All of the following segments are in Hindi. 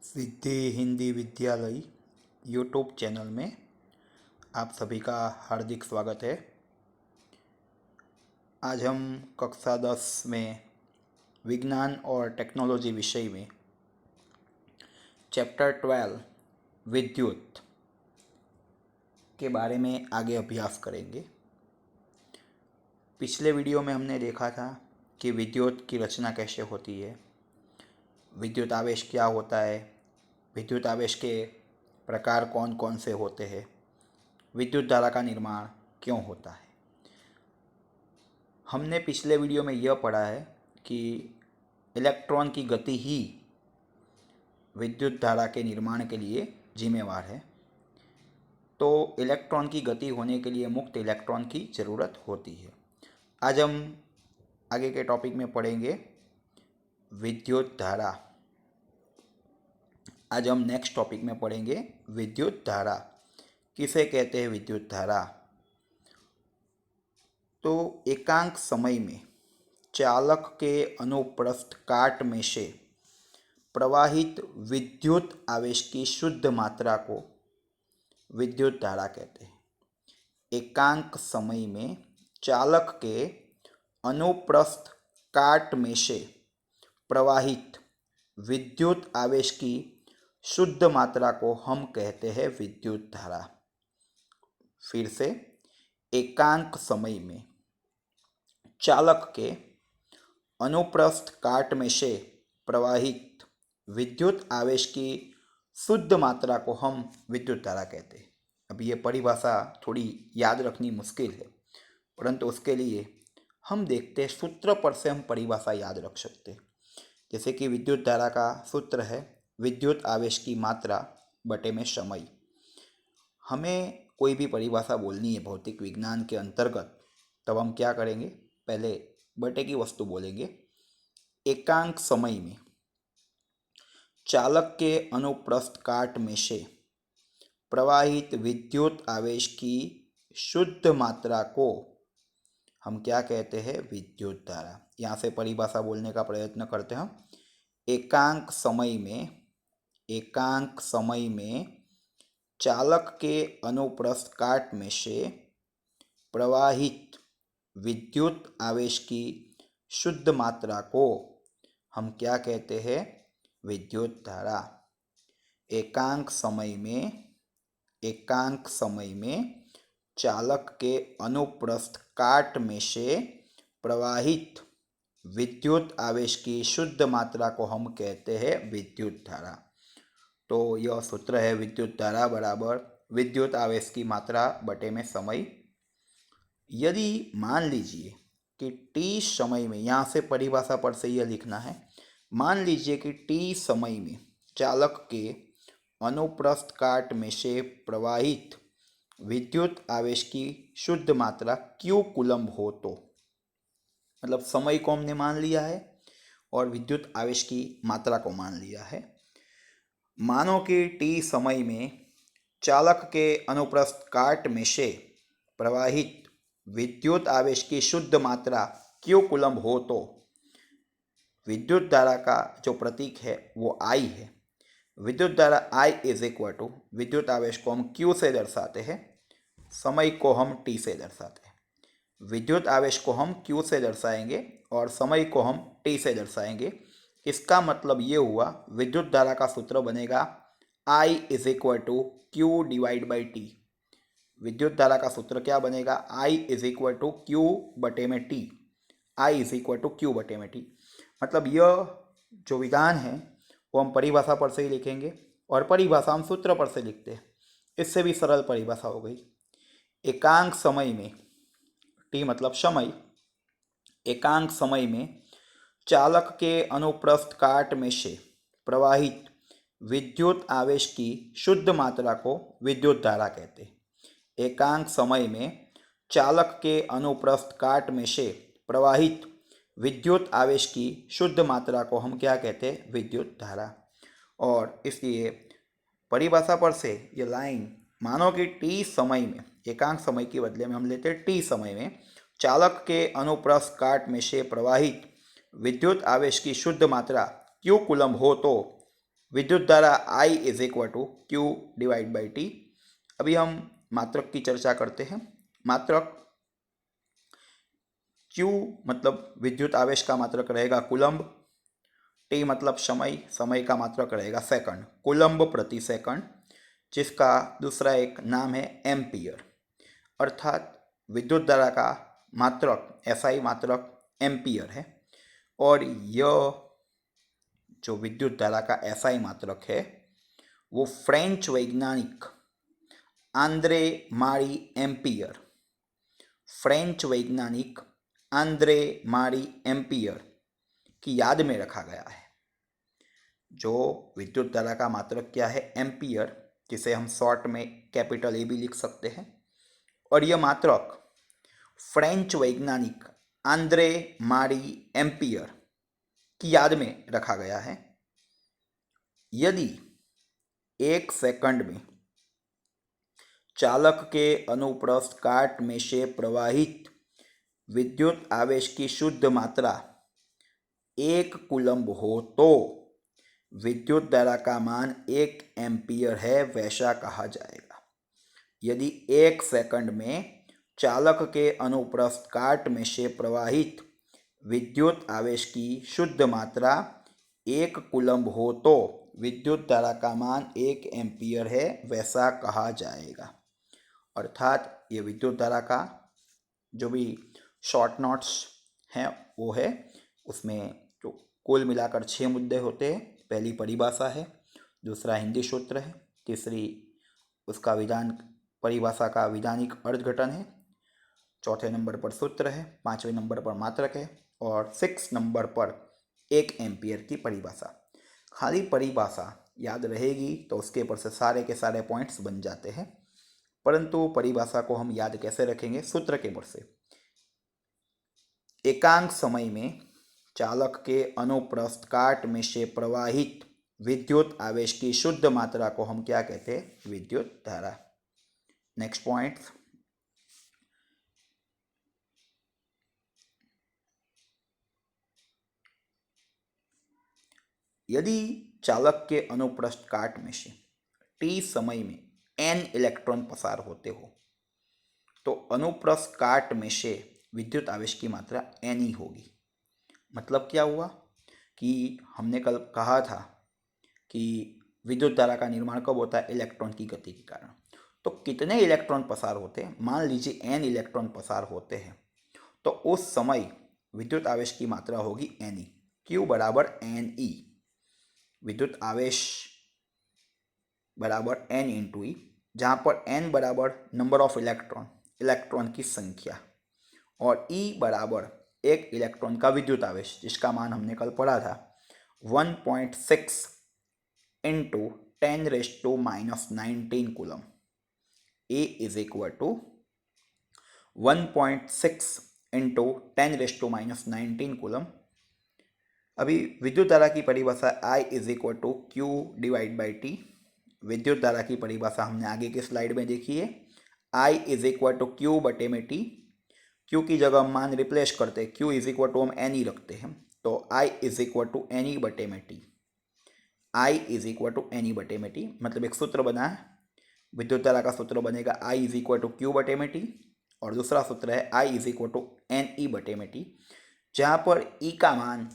सिद्धि हिंदी विद्यालय यूट्यूब चैनल में आप सभी का हार्दिक स्वागत है। आज हम कक्षा 10 में विज्ञान और टेक्नोलॉजी विषय में चैप्टर 12 विद्युत के बारे में आगे अभ्यास करेंगे। पिछले वीडियो में हमने देखा था कि विद्युत की रचना कैसे होती है, विद्युत आवेश क्या होता है, विद्युत आवेश के प्रकार कौन कौन से होते हैं, विद्युत धारा का निर्माण क्यों होता है। हमने पिछले वीडियो में यह पढ़ा है कि इलेक्ट्रॉन की गति ही विद्युत धारा के निर्माण के लिए जिम्मेवार है। तो इलेक्ट्रॉन की गति होने के लिए मुक्त इलेक्ट्रॉन की ज़रूरत होती है। आज हम आगे के टॉपिक में पढ़ेंगे विद्युत धारा। आज हम नेक्स्ट टॉपिक में पढ़ेंगे विद्युत धारा। किसे कहते हैं विद्युत धारा? तो एकांक समय में चालक के अनुप्रस्थ काट में से प्रवाहित विद्युत आवेश की शुद्ध मात्रा को विद्युत धारा कहते हैं। एकांक समय में चालक के अनुप्रस्थ काट में से प्रवाहित विद्युत आवेश की शुद्ध मात्रा को हम कहते हैं विद्युत धारा। फिर से, एकांक समय में चालक के अनुप्रस्थ काट में से प्रवाहित विद्युत आवेश की शुद्ध मात्रा को हम विद्युत धारा कहते हैं। अब ये परिभाषा थोड़ी याद रखनी मुश्किल है, परंतु उसके लिए हम देखते हैं सूत्र पर से हम परिभाषा याद रख सकते हैं। जैसे कि विद्युत धारा का सूत्र है विद्युत आवेश की मात्रा बटे में समय। हमें कोई भी परिभाषा बोलनी है भौतिक विज्ञान के अंतर्गत, तब हम क्या करेंगे? पहले बटे की वस्तु बोलेंगे। एकांक समय में चालक के अनुप्रस्थ काट में से प्रवाहित विद्युत आवेश की शुद्ध मात्रा को हम क्या कहते हैं? विद्युत धारा। यहाँ से परिभाषा बोलने का प्रयत्न करते हैं हम। एकांक समय में चालक के अनुप्रस्थ काट में से प्रवाहित विद्युत आवेश की शुद्ध मात्रा को हम क्या कहते हैं? विद्युत धारा। एकांक समय में चालक के अनुप्रस्थ काट में से प्रवाहित विद्युत आवेश की शुद्ध मात्रा को हम कहते हैं विद्युत धारा। तो यह सूत्र है विद्युत धारा बराबर विद्युत आवेश की मात्रा बटे में समय। यदि मान लीजिए कि t समय में, यहाँ से परिभाषा पर से यह लिखना है, मान लीजिए कि t समय में चालक के अनुप्रस्थ काट में से प्रवाहित विद्युत आवेश की शुद्ध मात्रा q कूलम्ब हो, तो मतलब समय को हमने मान लिया है और विद्युत आवेश की मात्रा को मान लिया है। मानो कि t समय में चालक के अनुप्रस्थ काट में से प्रवाहित विद्युत आवेश की शुद्ध मात्रा q कूलम्ब हो, तो विद्युत धारा का जो प्रतीक है वो I है। विद्युत धारा I इज इक्वल टू, विद्युत आवेश को हम Q से दर्शाते हैं, समय को हम T से दर्शाते हैं। विद्युत आवेश को हम Q से दर्शाएंगे और समय को हम T से दर्शाएंगे। इसका मतलब ये हुआ विद्युत धारा का सूत्र बनेगा I is equal to Q divide by T। विद्युत धारा का सूत्र क्या बनेगा? I is equal to Q बटे में T। I is equal to Q बटे में T। मतलब यह जो विधान है वो हम परिभाषा पर से ही लिखेंगे और परिभाषा हम सूत्र पर से लिखते हैं। इससे भी सरल परिभाषा हो गई। एकांक समय में, T मतलब समय, एकांक समय में चालक के अनुप्रस्थ काट में से प्रवाहित विद्युत आवेश की शुद्ध मात्रा को विद्युत धारा कहते हैं। एकांक समय में चालक के अनुप्रस्थ काट में से प्रवाहित विद्युत आवेश की शुद्ध मात्रा को हम क्या कहते हैं? विद्युत धारा। और इसलिए परिभाषा पर से ये लाइन, मानो कि t समय में, एकांक समय के बदले में हम लेते हैं t समय में चालक के अनुप्रस्थ काट में से प्रवाहित विद्युत आवेश की शुद्ध मात्रा q कूलम्ब हो, तो विद्युत धारा I is equal to Q divide by T. अभी हम मात्रक की चर्चा करते हैं। मात्रक Q मतलब विद्युत आवेश का मात्रक रहेगा कूलम्ब, टी मतलब समय, समय का मात्रक रहेगा सेकंड, कूलम्ब प्रति सेकंड, जिसका दूसरा एक नाम है एम्पियर। अर्थात विद्युत धारा का मात्रक एसआई मात्रक एम्पियर है और यह जो विद्युत धारा का एसआई मात्रक है वो फ्रेंच वैज्ञानिक आंद्रे मारी एम्पियर, फ्रेंच वैज्ञानिक आंद्रे मारी एम्पियर की याद में रखा गया है। जो विद्युत धारा का मात्रक क्या है एम्पियर, जिसे हम शॉर्ट में कैपिटल ए भी लिख सकते हैं, और यह मात्रक फ्रेंच वैज्ञानिक आंद्रे मारी एम्पियर की याद में रखा गया है। यदि 1 सेकंड में चालक के अनुप्रस्थ काट में से प्रवाहित विद्युत आवेश की शुद्ध मात्रा 1 कूलम्ब हो तो विद्युत धारा का मान 1 एम्पियर है, वैसा कहा जाएगा। यदि 1 सेकंड में चालक के अनुप्रस्थ काट में से प्रवाहित विद्युत आवेश की शुद्ध मात्रा 1 कूलम्ब हो तो विद्युत धारा का मान 1 एम्पियर है, वैसा कहा जाएगा। अर्थात ये विद्युत धारा का जो भी शॉर्ट नोट्स हैं वो है, उसमें जो कुल मिलाकर 6 मुद्दे होते हैं। पहली परिभाषा है, दूसरा हिंदी सूत्र है, तीसरी उसका विधान परिभाषा का विधानिक अर्थघटन है, चौथे नंबर पर सूत्र है, 5वें नंबर पर मात्रक है और 6 नंबर पर 1 एम्पियर की परिभाषा। खाली परिभाषा याद रहेगी तो उसके ऊपर से सारे के सारे पॉइंट्स बन जाते हैं, परंतु परिभाषा को हम याद कैसे रखेंगे? सूत्र के ऊपर से। एकांक समय में चालक के अनुप्रस्थ काट में से प्रवाहित विद्युत आवेश की शुद्ध मात्रा को हम क्या कहते हैं? विद्युत धारा। नेक्स्ट पॉइंट, यदि चालक के अनुप्रस्थ काट में से t समय में n इलेक्ट्रॉन पसार होते हो तो अनुप्रस्थ काट में से विद्युत आवेश की मात्रा n ही होगी। मतलब क्या हुआ कि हमने कल कहा था कि विद्युत धारा का निर्माण कब होता है? इलेक्ट्रॉन की गति के कारण। तो कितने इलेक्ट्रॉन पसार होते हैं? मान लीजिए n इलेक्ट्रॉन पसार होते हैं तो उस समय विद्युत आवेश की मात्रा होगी n ई, Q बराबर n ई, विद्युत आवेश बराबर n इंटू ई, जहाँ पर n बराबर नंबर ऑफ इलेक्ट्रॉन, इलेक्ट्रॉन की संख्या, और E बराबर एक इलेक्ट्रॉन का विद्युत आवेश, जिसका मान हमने कल पढ़ा था 1.6 into 10⁻⁻19 coulomb. A is equal to 1.6 into 10⁻⁻19 coulomb. अभी विद्युत धारा की परिभाषा I is equal to Q divide by T. विद्युत धारा की परिभाषा हमने आगे की स्लाइड में देखी है। I is equal to Q बटे में टी। क्यू की जगह हम मान रिप्लेस करते हैं, क्यू इज इक्वल टू हम एन ई रखते हैं, तो I is equal to N E बटे में T. I is equal to N E बटे में टी, मतलब एक सूत्र बना है। विद्युत धारा का सूत्र बनेगा I is equal to Q बटे में टी, और दूसरा सूत्र है I is equal to N E बटे में टी, जहाँ पर E का मान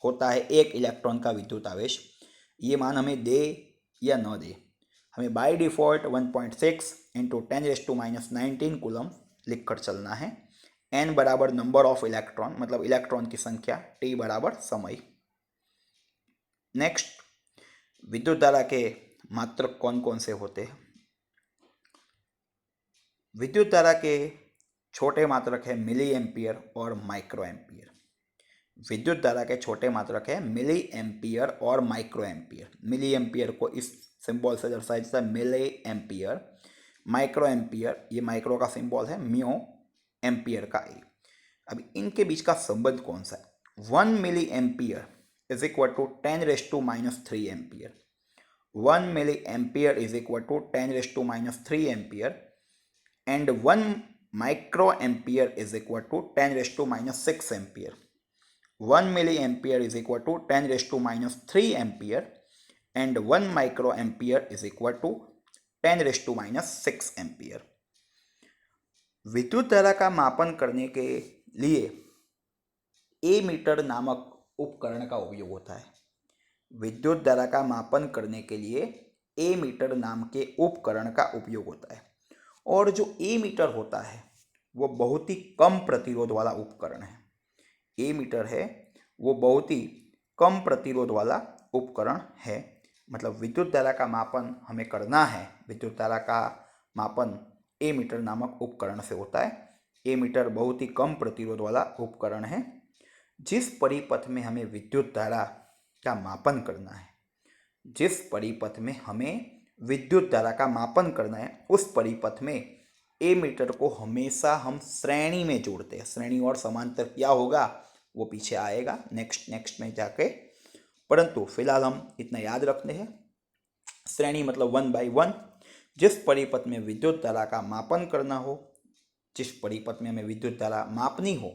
होता है 1 इलेक्ट्रॉन का विद्युत आवेश। ये मान हमें दे या न दे, हमें बाय डिफ़ॉल्ट 1.6 इंटू 10⁻⁻19 कूलम लिख कर चलना है। n बराबर नंबर ऑफ इलेक्ट्रॉन, मतलब इलेक्ट्रॉन की संख्या, t बराबर समय। नेक्स्ट, विद्युत धारा के मात्रक कौन कौन से होते हैं? विद्युत धारा के छोटे मात्रक है मिली एम्पियर और माइक्रो एम्पियर। विद्युत धारा के छोटे मात्रक है मिली एम्पियर और माइक्रो एम्पियर। मिली एम्पियर को इस सिंबल से दर्शाया जाता है, मिली एम्पियर। माइक्रो एम्पियर, ये माइक्रो का सिंबल है, म्यू, एम्पियर का ए। अब इनके बीच का संबंध कौन सा है? 1 milliampere is equal to 10⁻³ ampere. 1 milliampere is equal to 10⁻³ ampere, and 1 microampere is equal to 10⁻⁶ ampere. 1 milliampere is equal to 10⁻³ ampere, and 1 microampere is equal to 10⁻⁻6 ampere. विद्युत धारा का मापन करने के लिए एमीटर नामक उपकरण का उपयोग होता है। विद्युत धारा का मापन करने के लिए एमीटर नाम के उपकरण का उपयोग होता है। और जो एमीटर होता है वो बहुत ही कम प्रतिरोध वाला उपकरण है। एमीटर है वो बहुत ही कम प्रतिरोध वाला उपकरण है। मतलब विद्युत धारा का मापन हमें करना है, विद्युत धारा का मापन एमीटर नामक उपकरण से होता है। एमीटर बहुत ही कम प्रतिरोध वाला उपकरण है। जिस परिपथ में हमें विद्युत धारा का मापन करना है, जिस परिपथ में हमें विद्युत धारा का मापन करना है, उस परिपथ में एमीटर को हमेशा हम श्रेणी में जोड़ते हैं। श्रेणी और समांतर क्या होगा वो पीछे आएगा नेक्स्ट में जाके, परंतु फिलहाल हम इतना याद रखते हैं। श्रेणी मतलब 1/1। जिस परिपथ में विद्युत धारा का मापन करना हो, जिस परिपथ में हमें विद्युत धारा मापनी हो,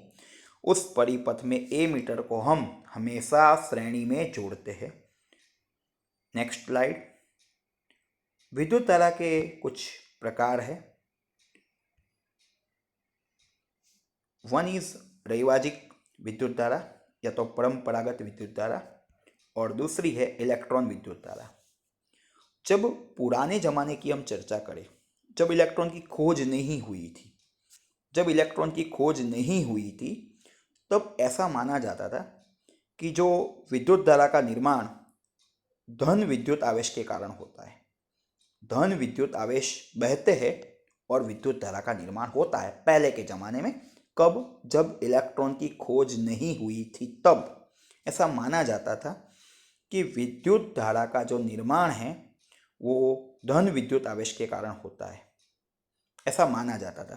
उस परिपथ में एमीटर को हम हमेशा श्रेणी में जोड़ते हैं। Next slide. विद्युत धारा के कुछ प्रकार है। वन इज रैवाजिक विद्युत धारा या तो परंपरागत विद्युत धारा, और दूसरी है इलेक्ट्रॉन विद्युत धारा। जब पुराने जमाने की हम चर्चा करें, जब इलेक्ट्रॉन की खोज नहीं हुई थी, तब ऐसा माना जाता था कि जो विद्युत धारा का निर्माण धन विद्युत आवेश के कारण होता है। धन विद्युत आवेश बहते हैं और विद्युत धारा का निर्माण होता है। पहले के जमाने में, कब? जब इलेक्ट्रॉन की खोज नहीं हुई थी तब ऐसा माना जाता था कि विद्युत धारा का जो निर्माण है वो धन विद्युत आवेश के कारण होता है, ऐसा माना जाता था।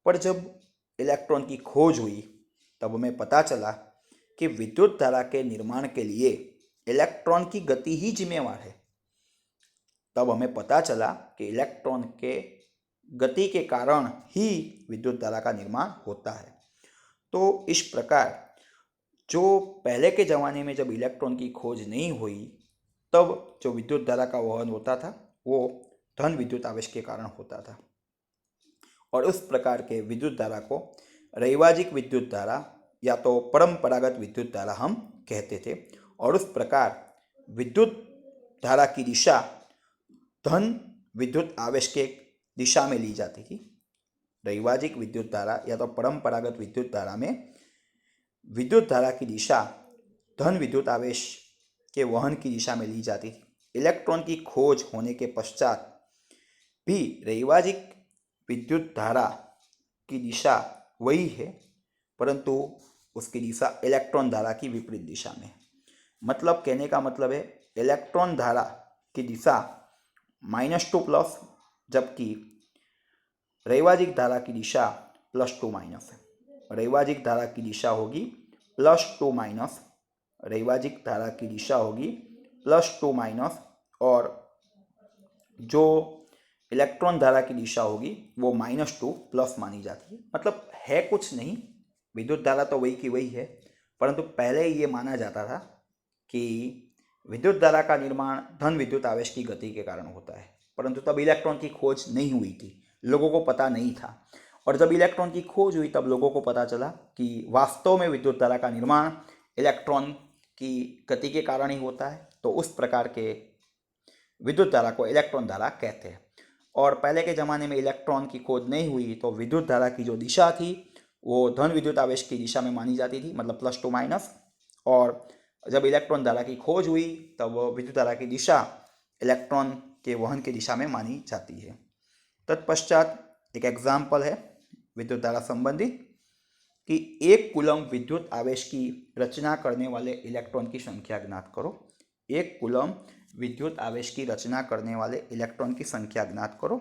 पर जब इलेक्ट्रॉन की खोज हुई तब हमें पता चला कि विद्युत धारा के निर्माण के लिए इलेक्ट्रॉन की गति ही जिम्मेवार है। तब हमें पता चला कि इलेक्ट्रॉन के गति के कारण ही विद्युत धारा का निर्माण होता है। तो इस प्रकार जो पहले के ज़माने में जब इलेक्ट्रॉन की खोज नहीं हुई तब जो विद्युत धारा का वहन होता था वो धन विद्युत आवेश के कारण होता था। और उस प्रकार के विद्युत धारा को रैवाजिक विद्युत धारा या तो परंपरागत विद्युत धारा हम कहते थे। और उस प्रकार विद्युत धारा की दिशा धन विद्युत आवेश के दिशा में ली जाती थी। रैवाजिक विद्युत धारा या तो परंपरागत विद्युत धारा में विद्युत धारा की दिशा धन विद्युत आवेश के वहन की दिशा में ली जाती थी। इलेक्ट्रॉन की खोज होने के पश्चात भी रैवाजिक विद्युत धारा की दिशा वही है, परंतु उसकी दिशा इलेक्ट्रॉन धारा की विपरीत दिशा में। मतलब कहने का मतलब है इलेक्ट्रॉन धारा की दिशा -2+, जबकि रैवाजिक धारा की दिशा +2- है। रैवाजिक धारा की दिशा होगी +2-, रैवाजिक धारा की दिशा होगी +2-, और जो इलेक्ट्रॉन धारा की दिशा होगी वो -2+ मानी जाती है। मतलब है कुछ नहीं, विद्युत धारा तो वही की वही है, परंतु पहले ये माना जाता था कि विद्युत धारा का निर्माण धन विद्युत आवेश की गति के कारण होता है, परंतु तब इलेक्ट्रॉन की खोज नहीं हुई थी, लोगों को पता नहीं था। और जब इलेक्ट्रॉन की खोज हुई तब लोगों को पता चला कि वास्तव में विद्युत धारा का निर्माण इलेक्ट्रॉन की गति के कारण ही होता है। तो उस प्रकार के विद्युत धारा को इलेक्ट्रॉन धारा कहते हैं। और पहले के ज़माने में इलेक्ट्रॉन की खोज नहीं हुई तो विद्युत धारा की जो दिशा थी वो धन विद्युत आवेश की दिशा में मानी जाती थी, मतलब +2-। और जब इलेक्ट्रॉन धारा की खोज हुई तब विद्युत धारा की दिशा इलेक्ट्रॉन के वहन की दिशा में मानी जाती है। तत्पश्चात एक एग्जाम्पल है विद्युत धारा संबंधी कि 1 कूलम विद्युत आवेश की रचना करने वाले इलेक्ट्रॉन की संख्या ज्ञात करो। 1 कूलम विद्युत आवेश की रचना करने वाले इलेक्ट्रॉन की संख्या ज्ञात करो।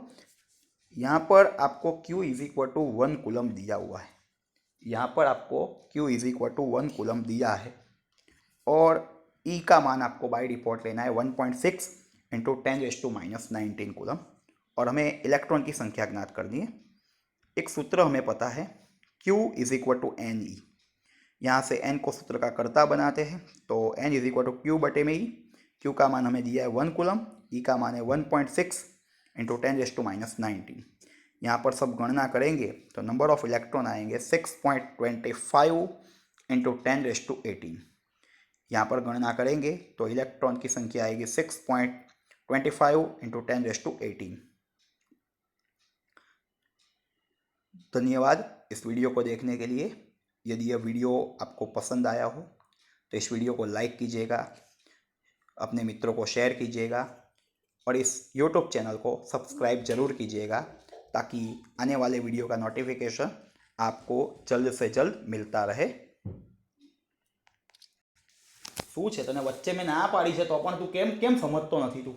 यहाँ पर आपको Q = 1 कूलम दिया हुआ है। यहाँ पर आपको Q = 1 कूलम दिया है और E का मान आपको बाय डिफॉल्ट लेना है 1.6 × 10⁻⁻19 कूलम, और हमें इलेक्ट्रॉन की संख्या ज्ञात करनी है। एक सूत्र हमें पता है, Q = Ne। यहाँ से N को सूत्र का कर्ता बनाते हैं तो N = Q/E। क्यू का मान हमें दिया है 1 कूलम, ई का मान है 1.6 इंटू 10⁻⁻⁹। यहाँ पर सब गणना करेंगे तो नंबर ऑफ इलेक्ट्रॉन आएंगे 6.25 इंटू 10⁻18। यहाँ पर गणना करेंगे तो इलेक्ट्रॉन की संख्या आएगी 6.25 इंटू 10⁻18। धन्यवाद इस वीडियो को देखने के लिए। यदि यह वीडियो आपको पसंद आया हो तो इस वीडियो को लाइक कीजिएगा, अपने मित्रों को शेयर कीजिएगा और इस YouTube चैनल को सब्सक्राइब जरूर कीजिएगा ताकि आने वाले वीडियो का नोटिफिकेशन आपको जल्द से जल्द मिलता रहे। શું છે તને વચ્ચે મેં ના પાડી છે તો પણ તું કેમ સમજતો નથી તું?